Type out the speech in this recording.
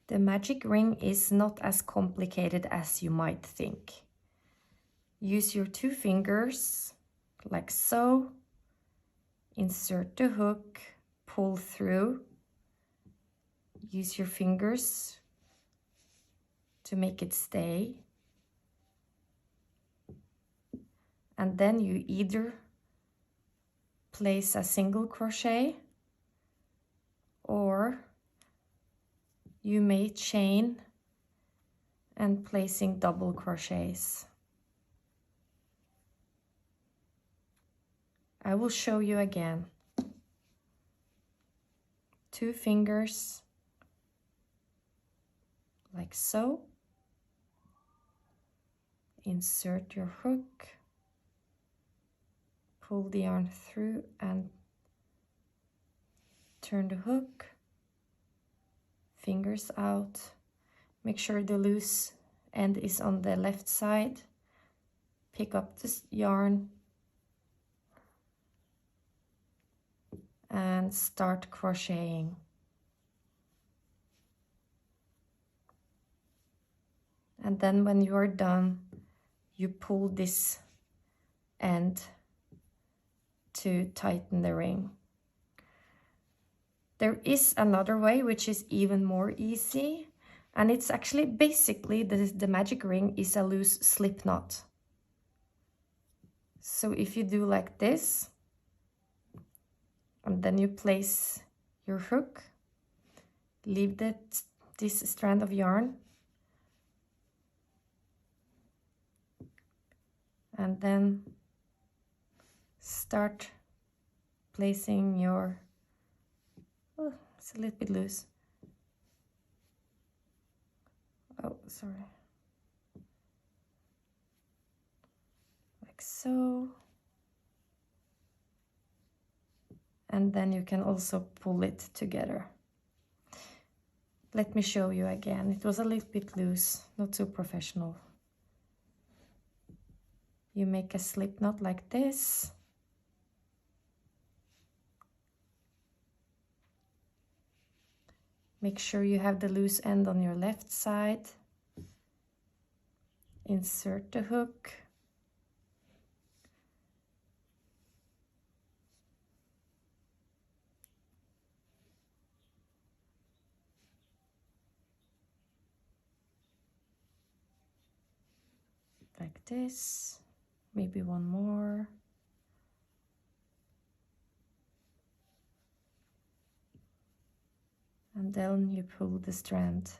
The magic ring is not as complicated as you might think. Use your 2 fingers, like so. Insert the hook, pull through. Use your fingers to make it stay. And then you either place a single crochet or you may chain and placing double crochets. I will show you again. 2 fingers, like so. Insert your hook, pull the yarn through and turn the hook, fingers out. Make sure the loose end is on the left side. Pick up this yarn and start crocheting. And then when you are done, you pull this end to tighten the ring. There is another way which is even more easy, and it's actually basically the magic ring is a loose slip knot. So if you do like this, and then you place your hook, leave this strand of yarn, and then start placing your, oh, it's a little bit loose. Oh, sorry. Like so. And then you can also pull it together. Let me show you again. It was a little bit loose, not so professional. You make a slip knot like this. Make sure you have the loose end on your left side. Insert the hook. Like this. Maybe one more. And then you pull the strand